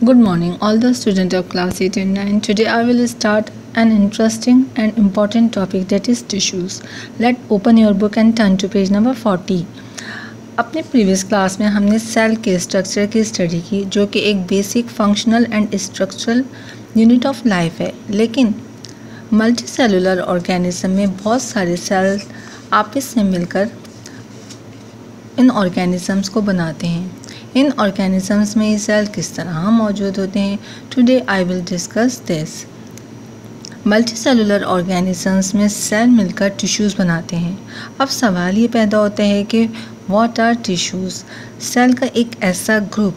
Good morning, all the students of class 8 and 9. Today I will start an interesting and important topic, that is tissues. Let's open your book and turn to page number 40. अपने previous class में हमने cell के structure की study की, जो कि एक basic functional and structural unit of life है। लेकिन मल्टी सेलुलर ऑर्गेनिज्म में बहुत सारे सेल्स आपस में मिलकर इन ऑर्गेनिजम्स को बनाते हैं। इन ऑर्गेनिजम्स में ये सेल किस तरह मौजूद होते हैं, today I will discuss this. Multi cellular organisms में सेल मिलकर टिश्यूज़ बनाते हैं। अब सवाल ये पैदा होता है कि व्हाट आर टिश्यूज़। सेल का एक ऐसा ग्रुप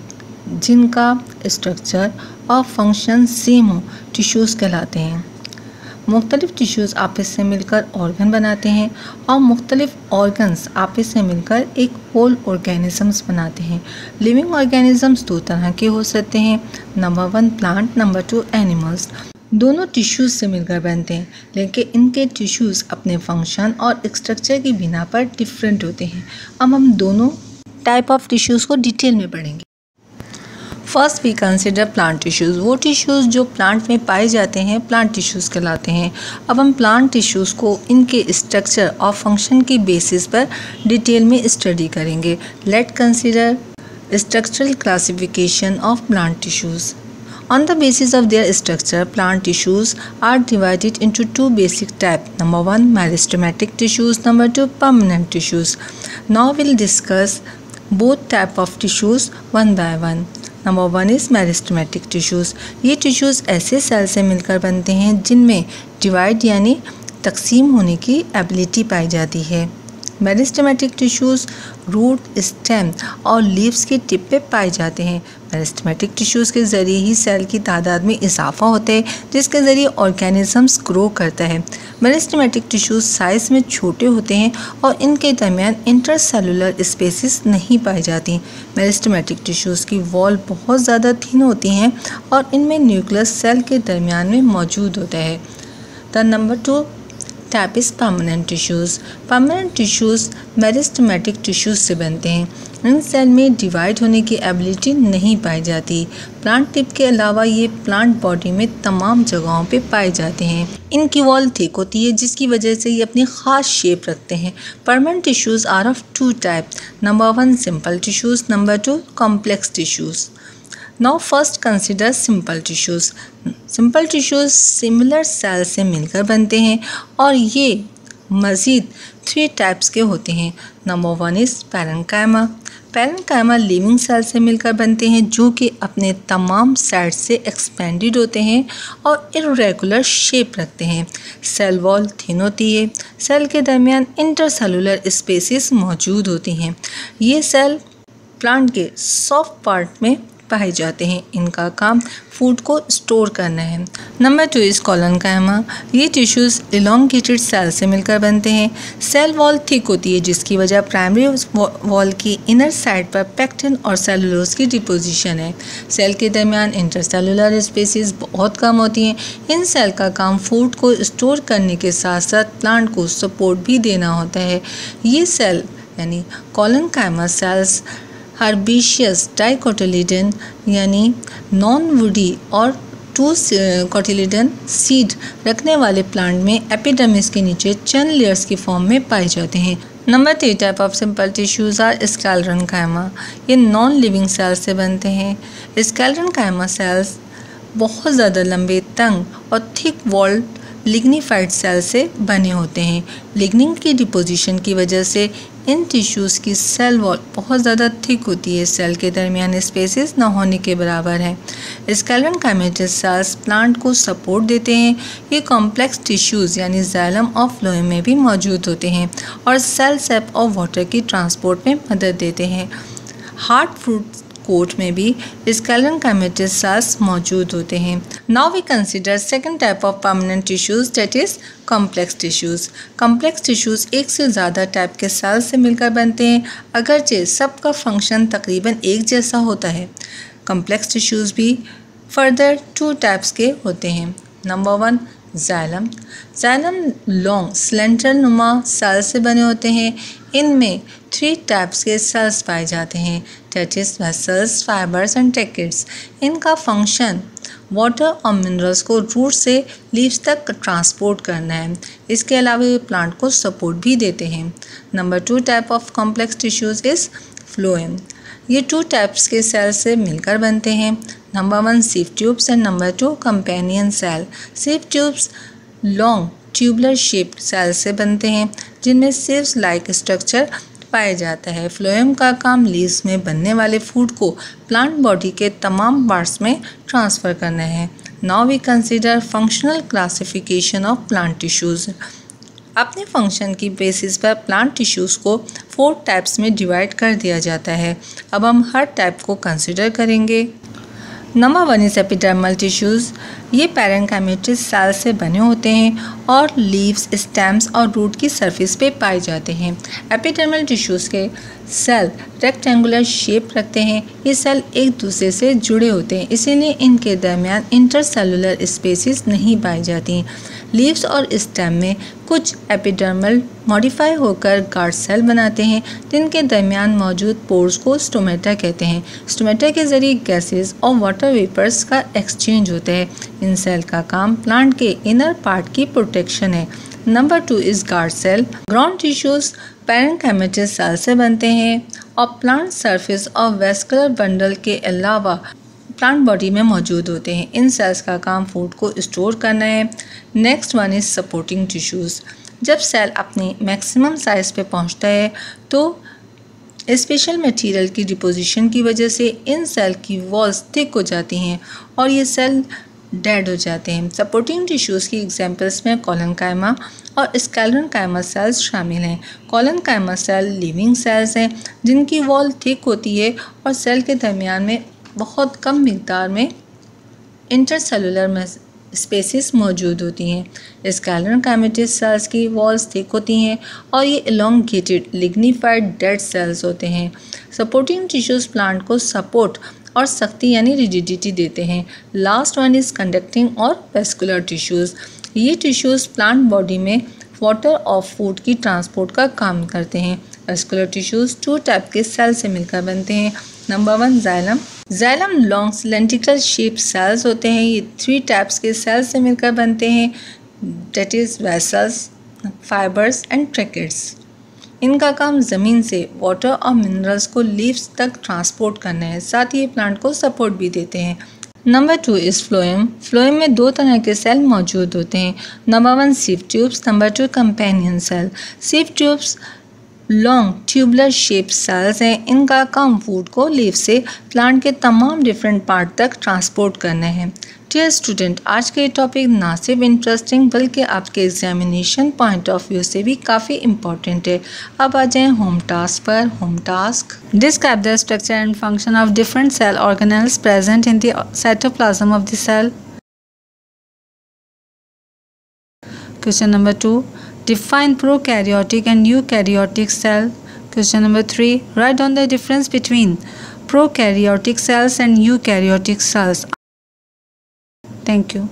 जिनका स्ट्रक्चर और फंक्शन सेम हो टिश्यूज़ कहलाते हैं। मुख्तलिफ टिश्यूज़ आपस से मिलकर ऑर्गन बनाते हैं और मुख्तलिफ ऑर्गन्स आपस से मिलकर एक होल ऑर्गेनिजम्स बनाते हैं। लिविंग ऑर्गेनिजम्स दो तरह के हो सकते हैं, नंबर 1 प्लांट, नंबर 2 एनिमल्स। दोनों टिश्यूज़ से मिलकर बनते हैं, लेकिन इनके टिश्यूज़ अपने फंक्शन और स्ट्रक्चर की बिना पर डिफरेंट होते हैं। अब हम दोनों टाइप ऑफ टिश्यूज़ को डिटेल में पढ़ेंगे। First we consider plant tissues. वो टिश्यूज़ जो प्लांट में पाए जाते हैं प्लांट टिश्यूज़ कहलाते हैं। अब हम प्लांट टिश्यूज़ को इनके स्ट्रक्चर और फंक्शन की बेसिस पर डिटेल में स्टडी करेंगे। Late consider structural classification of plant tissues. On the basis of their structure, plant tissues are divided into two basic types. Number 1, meristematic tissues. Number 2, permanent tissues. Now we'll discuss both type of tissues one by one. Number 1 is meristematic tissues. ये tissues ऐसे cell से मिलकर बनते हैं जिनमें divide यानी तकसीम होने की एबिलिटी पाई जाती है। मेरिस्टेमेटिक टिश्यूज़ रूट, स्टेम और लीव्स के टिप पे पाए जाते हैं। मेरिस्टेमेटिक टिश्यूज़ के ज़रिए ही सेल की तादाद में इजाफा होता है, जिसके ज़रिए ऑर्गेनिजम्स ग्रो करता है। मेरिस्टेमेटिक टिश्यूज़ साइज़ में छोटे होते हैं और इनके दरमियान इंटरसेलुलर स्पेसिस नहीं पाई जाती। मेरिस्टेमेटिक टिश्यूज़ की वॉल बहुत ज़्यादा थिन होती हैं और इनमें न्यूक्लियस सेल के दरमियान में मौजूद होता है। The number 2 type is permanent tissues. Permanent tissues meristematic tissues से बनते हैं। इन सेल में डिवाइड होने की एबिलिटी नहीं पाई जाती। प्लांट टिप के अलावा ये प्लांट बॉडी में तमाम जगहों पे पाए जाते हैं। इनकी वॉल थिक होती है, जिसकी वजह से ये अपनी ख़ास शेप रखते हैं। Permanent tissues are of 2 types. Number 1 simple tissues, number 2 complex tissues. Now first consider simple tissues. Simple tissues similar cell से मिलकर बनते हैं और ये मज़ीद 3 टाइप्स के होते हैं। Number 1 is parenchyma. Parenchyma living cell से मिलकर बनते हैं, जो कि अपने तमाम साइड से एक्सपेंडेड होते हैं और इर्रेगुलर शेप रखते हैं। सेल वॉल थिन होती है। सेल के दरमियान इंटरसेलुलर स्पेसिस मौजूद होती हैं। ये सेल प्लांट के सॉफ्ट पार्ट में पाए जाते हैं। इनका काम फूड को स्टोर करना है। Number 2 is collenchyma. ये टिश्यूज़ इलोंगेटेड सेल से मिलकर बनते हैं। सेल वॉल थिक होती है, जिसकी वजह प्राइमरी वॉल की इनर साइड पर पेक्टिन और सेलुलोज की डिपोजिशन है। सेल के दरमियान इंटरसेलुलर स्पेसिस बहुत कम होती हैं। इन सेल का काम फूड को स्टोर करने के साथ साथ प्लांट को सपोर्ट भी देना होता है। ये सेल यानी कोलोनकाइमा सेल्स हर्बेशियस डाइकोटिलिडन यानी नॉन वुडी और 2 कोटिलिडन सीड रखने वाले प्लांट में एपिडर्मिस के नीचे चंद लेयर्स की फॉर्म में पाए जाते हैं। Number 3 type of simple tissues are sclerenchyma. ये नॉन लिविंग सेल्स से बनते हैं। स्क्लेरेन्काइमा सेल्स बहुत ज़्यादा लंबे, तंग और थिक वॉल्ड लिग्निफाइड सेल से बने होते हैं। लिग्निन की डिपोजिशन की वजह से इन टिश्यूज़ की सेल वॉल बहुत ज़्यादा थिक होती है। सेल के दरमियान स्पेसिस न होने के बराबर है। स्क्लेरेन्काइमेटस सेल्स प्लांट को सपोर्ट देते हैं। ये कॉम्प्लेक्स टिश्यूज़ यानी जाइलम और फ्लोएम में भी मौजूद होते हैं और सेल सेप और वाटर की ट्रांसपोर्ट में मदद देते हैं। हार्ड फ्रूट कोट में भी स्क्लेरेन्काइमेटस सेल्स मौजूद होते हैं। Now we consider second type of permanent tissues, that is complex tissues. Complex tissues एक से ज़्यादा टाइप के सेल्स से मिलकर बनते हैं, अगरचे सबका फंक्शन तकरीबन एक जैसा होता है। कॉम्प्लेक्स टिश्यूज़ भी फर्दर 2 टाइप्स के होते हैं। Number 1 xylem. Xylem long slender नुमा सेल से बने होते हैं। इनमें 3 टाइप्स के सेल्स पाए जाते हैं, that is vessels, fibres and tracheids. इनका फंक्शन वाटर और मिनरल्स को रूट से लीव्स तक ट्रांसपोर्ट करना है। इसके अलावा ये प्लांट को सपोर्ट भी देते हैं। Number 2 type of complex tissues is phloem. ये 2 टाइप्स के सेल से मिलकर बनते हैं। Number 1 sieve tubes and number 2 companion cell. Sieve tubes long tubular shaped cell से बनते हैं जिनमें सिव्स लाइक स्ट्रक्चर पाया जाता है। फ्लोएम का काम लीव्स में बनने वाले फूड को प्लांट बॉडी के तमाम पार्ट्स में ट्रांसफ़र करना है। Now we consider functional classification of plant tissues. अपने फंक्शन की बेसिस पर प्लांट टिश्यूज़ को 4 टाइप्स में डिवाइड कर दिया जाता है। अब हम हर टाइप को कंसीडर करेंगे। Number 1 is epidermal tissues. ये पैरेंकाइमेटस सेल से बने होते हैं और लीव्स, स्टेम्स और रूट की सरफेस पे पाए जाते हैं। एपिडर्मल टिश्यूज़ के सेल रेक्टेंगुलर शेप रखते हैं। ये सेल एक दूसरे से जुड़े होते हैं, इसीलिए इनके दरमियान इंटरसेलुलर स्पेसेस नहीं पाई जाती। लीव्स और स्टेम में कुछ एपिडर्मल मॉडिफाई होकर गार्ड सेल बनाते हैं जिनके दरमियान मौजूद पोर्स को स्टोमेटा कहते हैं। स्टोमेटा के जरिए गैसेस और वाटर वेपर्स का एक्सचेंज होता है। इन सेल का काम प्लांट के इनर पार्ट की प्रोटेक्शन है। Number 2 is guard cell. Ground tissues parenchymatous cell से बनते हैं और प्लांट सरफेस और वेस्कुलर बंडल के अलावा प्लांट बॉडी में मौजूद होते हैं। इन सेल्स का काम फूड को स्टोर करना है। Next 1 is supporting tissues. जब सेल अपनी मैक्सिमम साइज पे पहुंचता है तो स्पेशल मटेरियल की डिपोजिशन की वजह से इन सेल की वॉल्स थिक हो जाती हैं और ये सेल डेड हो जाते हैं। सपोर्टिंग टिश्यूज़ की एग्जांपल्स में कोलेनकाइमा और स्क्लेरेनकाइमा सेल्स शामिल हैं। कोलेनकाइमा सेल लिविंग सेल्स हैं जिनकी वॉल थिक होती है और सेल के दरमियान में बहुत कम मिकदार में इंटरसेलुलर स्पेसेस मौजूद होती हैं। स्क्लेरेनकाइमेटस सेल्स की वॉल्स थिक होती हैं और ये एलोंगेटेड लिग्निफाइड डेड सेल्स होते हैं। सपोर्टिंग टिश्यूज़ प्लांट को सपोर्ट और सख्ती यानी रिजिडिटी देते हैं। लास्ट 1 इज़ कंडक्टिंग और वेस्कुलर टिश्यूज़। ये टिश्यूज़ प्लांट बॉडी में वाटर और फूड की ट्रांसपोर्ट का काम करते हैं। वेस्कुलर टिश्यूज़ 2 टाइप के सेल से मिलकर बनते हैं। Number 1 xylem. Xylem long cylindrical shape cells होते हैं। ये 3 टाइप्स के सेल्स से मिलकर बनते हैं, that is vessels, fibres and tracheids. इनका काम ज़मीन से वाटर और मिनरल्स को लीव्स तक ट्रांसपोर्ट करना है, साथ ही ये प्लांट को सपोर्ट भी देते हैं। Number 2 is phloem. फ्लोएम में 2 तरह के सेल मौजूद होते हैं। Number 1 sieve tubes, number 2 companion cell. Sieve tubes long tubular shape cells हैं। इनका काम फूड को लीव से प्लांट के तमाम डिफरेंट पार्ट तक ट्रांसपोर्ट करना है। डियर स्टूडेंट, आज के टॉपिक ना सिर्फ इंटरेस्टिंग बल्कि आपके एग्जामिनेशन पॉइंट ऑफ व्यू से भी काफ़ी इम्पॉर्टेंट है। अब आ जाएं होम टास्क पर। Home task, describe the structure and function of different cell organelles present in the cytoplasm of the cell. Question number 2. Define prokaryotic and eukaryotic cell. Question number 3. Write down the difference between prokaryotic cells and eukaryotic cells. Thank you.